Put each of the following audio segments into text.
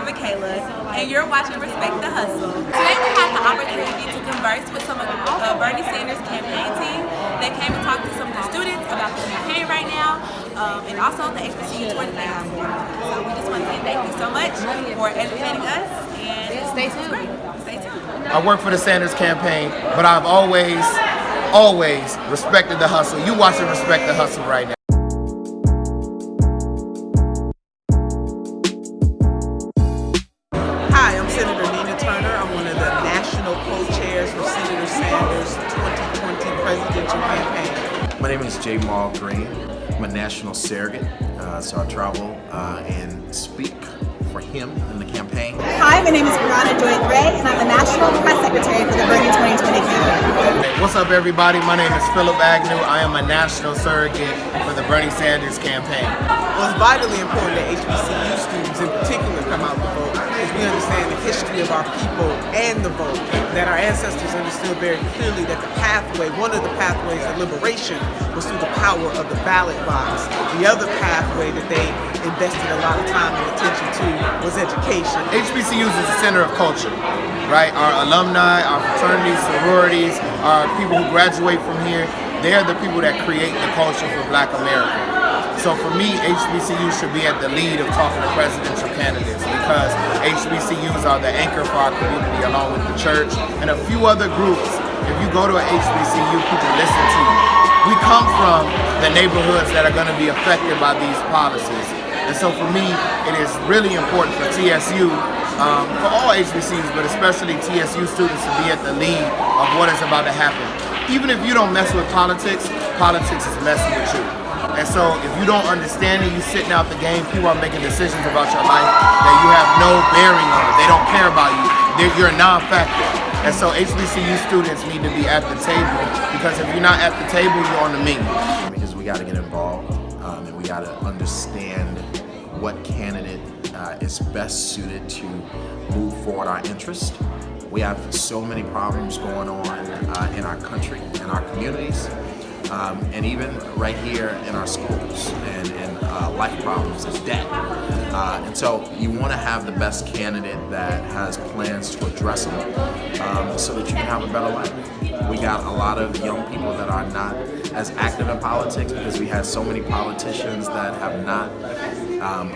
Michaela, and you're watching Respect the Hustle. Today we had the opportunity to converse with some of the Bernie Sanders campaign team that came and talked to some of the students about the campaign right now, and also the HBCU tour that they have. So we just want to say thank you so much for educating us, and stay tuned. Stay tuned. I work for the Sanders campaign, but I've always respected the hustle. You watching Respect the Hustle right now. Hi, I'm Senator Nina Turner. I'm one of the national co-chairs for Senator Sanders' 2020 presidential campaign. My name is J. Maul Green. I'm a national surrogate, so I travel and speak for him in the campaign. Hi, my name is Brianna Joy Gray, and I'm the National Press Secretary for the Bernie 2020 campaign. Hey, what's up, everybody? My name is Philip Agnew. I am a national surrogate for the Bernie Sanders campaign. Well, it's vitally important that HBCU students in particular come out to vote, because we understand the history of our people and the vote, that our ancestors understood very clearly that the pathway, one of the pathways of liberation was through the power of the ballot box. The other pathway that they invested a lot of time and attention to was education. HBCUs is the center of culture, right? Our alumni, our fraternities, sororities, our people who graduate from here, they're the people that create the culture for Black America. So for me, HBCUs should be at the lead of talking to presidential candidates, because HBCUs are the anchor for our community, along with the church and a few other groups. If you go to a HBCU, people listen to you. We come from the neighborhoods that are going to be affected by these policies. And so for me, it is really important for TSU, for all HBCUs, but especially TSU students, to be at the lead of what is about to happen. Even if you don't mess with politics, politics is messing with you. And so if you don't understand it, you sitting out the game, people are making decisions about your life that you have no bearing on it. They don't care about you. You're a non-factor. And so HBCU students need to be at the table, because if you're not at the table, you're on the menu. Because we got to get involved, and we got to understand what candidate is best suited to move forward our interest. We have so many problems going on in our country, in our communities, and even right here in our schools, and life problems is debt. And so you want to have the best candidate that has plans to address them, so that you can have a better life. We got a lot of young people that are not as active in politics, because we had so many politicians that have not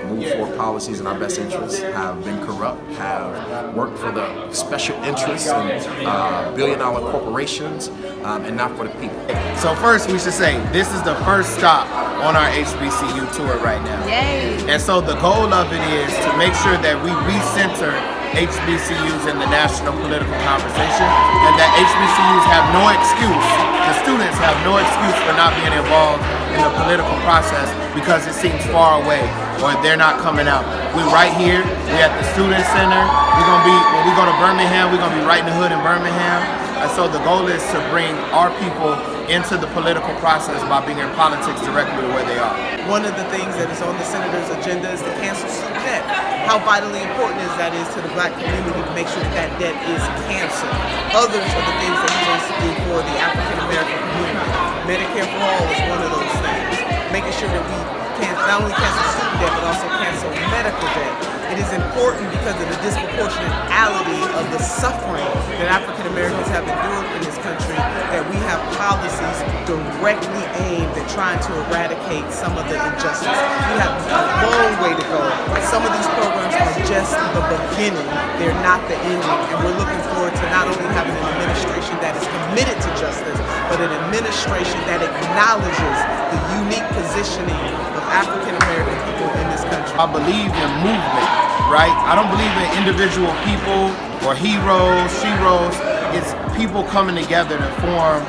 moved forward policies in our best interests, have been corrupt, have worked for the special interests and billion-dollar corporations, and not for the people. So first, we should say this is the first stop on our HBCU tour right now. Yay! And so the goal of it is to make sure that we recenter HBCUs in the national political conversation, and that HBCUs have no excuse, the students have no excuse for not being involved in the political process because it seems far away or they're not coming out. We're right here, we're at the Student Center. When we go to Birmingham, we're gonna be right in the hood in Birmingham. And so the goal is to bring our people into the political process by being in politics directly where they are. One of the things that is on the Senator's agenda is to cancel student debt. How vitally important is that to the Black community to make sure that debt is canceled. Others are the things that he wants to do for the African American community. Medicare for all is one of those things. Making sure that we can not only cancel student debt, but also cancel medical debt. It is important because of the disproportionality of the suffering that African Americans have endured in this country, that we have policies directly aimed at trying to eradicate some of the injustice. We have a long way to go. Some of these programs are just the beginning. They're not the ending. And we're looking forward to not only having an administration that is committed to justice, but an administration that acknowledges the unique positioning of African American people in this country. I believe in movement, right? I don't believe in individual people or heroes, sheroes. It's people coming together to form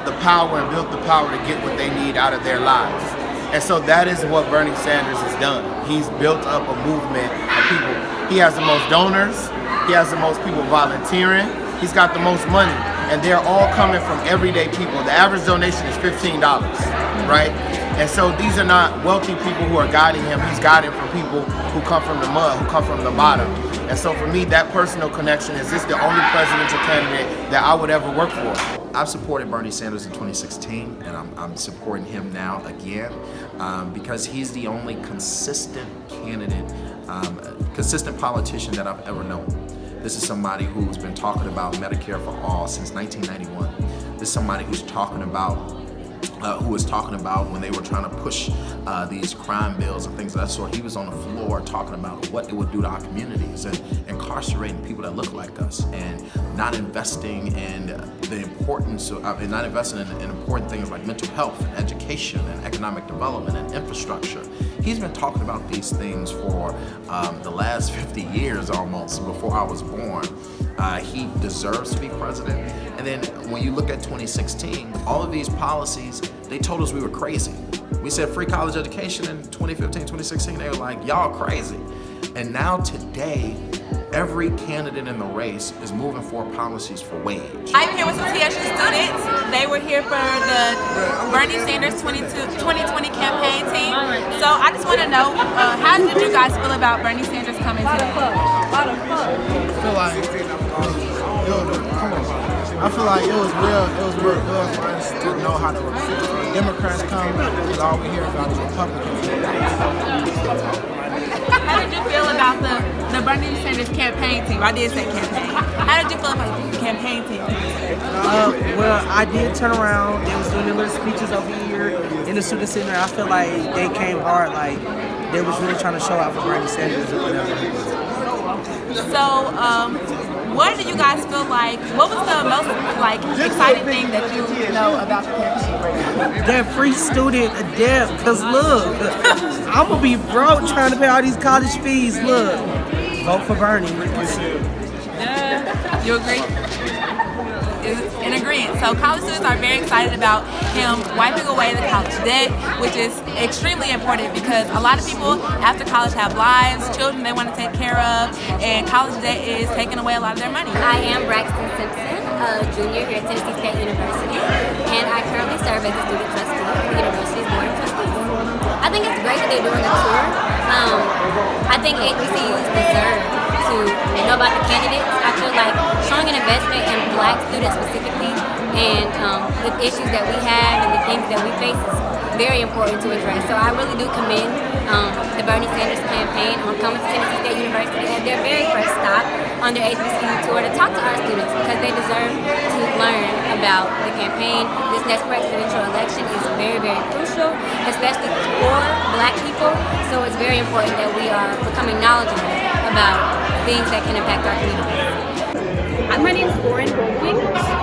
the power and build the power to get what they need out of their lives. And so that is what Bernie Sanders has done. He's built up a movement of people. He has the most donors. He has the most people volunteering. He's got the most money. And they're all coming from everyday people. The average donation is $15, right? And so these are not wealthy people who are guiding him. He's guiding from people who come from the mud, who come from the bottom. And so for me, that personal connection is this the only presidential candidate that I would ever work for. I've supported Bernie Sanders in 2016, and I'm supporting him now again. because he's the only consistent candidate, consistent politician that I've ever known. This is somebody who's been talking about Medicare for all since 1991. This is somebody who's talking about, who was talking about when they were trying to push these crime bills and things of that sort. He was on the floor talking about what it would do to our communities and incarcerating people that look like us, and not investing in the importance of, and not investing in important things like mental health and education and economic development and infrastructure. He's been talking about these things for the last 50 years almost, before I was born. He deserves to be president. And then when you look at 2016, all of these policies, they told us we were crazy. We said free college education in 2015, 2016. They were like, y'all crazy. And now today, every candidate in the race is moving for policies for wage. I'm here with some TSU students. They were here for the Bernie Sanders 2020 campaign team. So I just want to know, how did you guys feel about Bernie Sanders coming today? I feel like it was real good for us to know how the Democrats come, because all we hear about is Republicans. How did you feel about the Bernie Sanders campaign team? I did say campaign. How did you feel about the campaign team? Well, I did turn around. They was doing their little speeches over here in the student center. I feel like they came hard, like they was really trying to show out for Bernie Sanders or whatever. So, what do you guys feel like? What was the most exciting thing that you know about the campaign? That free student debt, cause look, I'm gonna be broke trying to pay all these college fees. Look, vote for Bernie. You agree? In agreement. So college students are very excited about him wiping away the college debt, which is extremely important because a lot of people after college have lives, children they want to take care of, and college debt is taking away a lot of their money. I am Braxton Simpson, a junior here at Tennessee State University, and I currently serve as a student trustee for the university's board of trustees. I think it's great that they're doing a tour. I think HBCUs deserve to know about the candidates. I feel like showing an investment in Black students specifically and the issues that we have and the things that we face is very important to address. So I really do commend the Bernie Sanders campaign on coming to Tennessee State University as their very first stop on their HBCU tour to talk to our students because they deserve to learn about the campaign. This next presidential election is very, very crucial, especially for Black people. So it's very important that we are becoming knowledgeable about things that can impact our community. My name is Lauren Goldwing.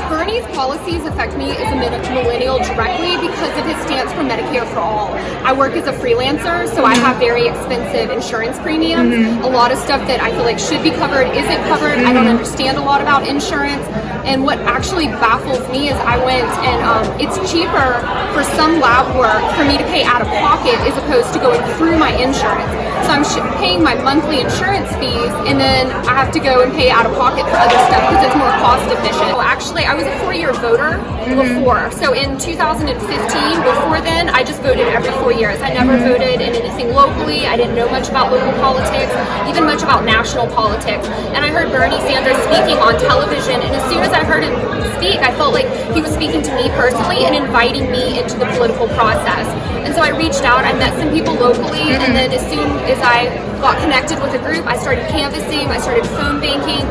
Bernie's policies affect me as a millennial directly because of his stance for Medicare for all. I work as a freelancer, so I have very expensive insurance premiums. A lot of stuff that I feel like should be covered isn't covered. I don't understand a lot about insurance. And what actually baffles me is I went and it's cheaper for some lab work for me to pay out of pocket as opposed to going through my insurance. So I'm paying my monthly insurance fees and then I have to go and pay out of pocket for other stuff because it's more cost efficient. Well, actually, I was a 4-year voter before. So in 2015, before then, I just voted every 4 years. I never voted in anything locally. I didn't know much about local politics, even much about national politics. And I heard Bernie Sanders speaking on television, and as soon as I heard him speak, I felt like he was speaking to me personally and inviting me into the political process. And so I reached out, I met some people locally, and then as soon as I got connected with a group, I started canvassing, I started phone banking,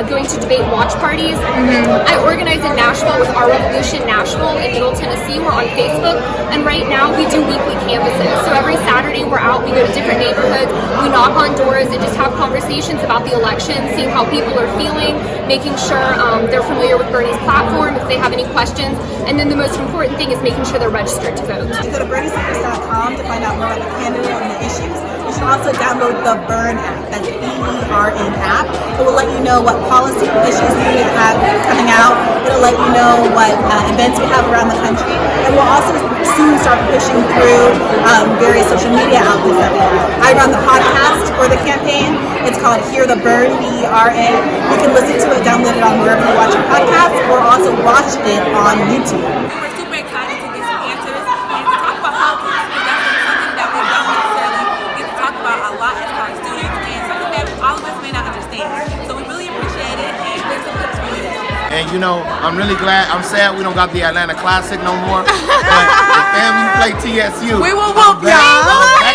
going to debate watch parties. I organized in Nashville with Our Revolution Nashville in Middle Tennessee. We're on Facebook, and right now we do weekly canvasses. So every Saturday we're out, we go to different neighborhoods, we knock on doors and just have conversations about the election, seeing how people are feeling, making sure they're familiar with Bernie's platform, if they have any questions, and then the most important thing is making sure they're registered to vote. Go to BernieSanders.com to find out more about the candidate and the issues. You should also download the Burn app. That's the BERN app. It will let you know what policy issues we have coming out. It'll let you know what events we have around the country. And we'll also soon start pushing through various social media outlets that we have. I run the podcast for the campaign. It's called Hear the Burn, BERN. You can listen to it, download it on wherever you watch your podcast, or also watch it on YouTube. We're super excited to get some answers and to talk about politics because that's something that we don't necessarily get to talk about a lot as college students and something that all of us may not understand. So we really appreciate it and here's some clips for you. And you know, I'm really glad, I'm sad we don't got the Atlanta Classic no more. But family play TSU. We will whoop y'all.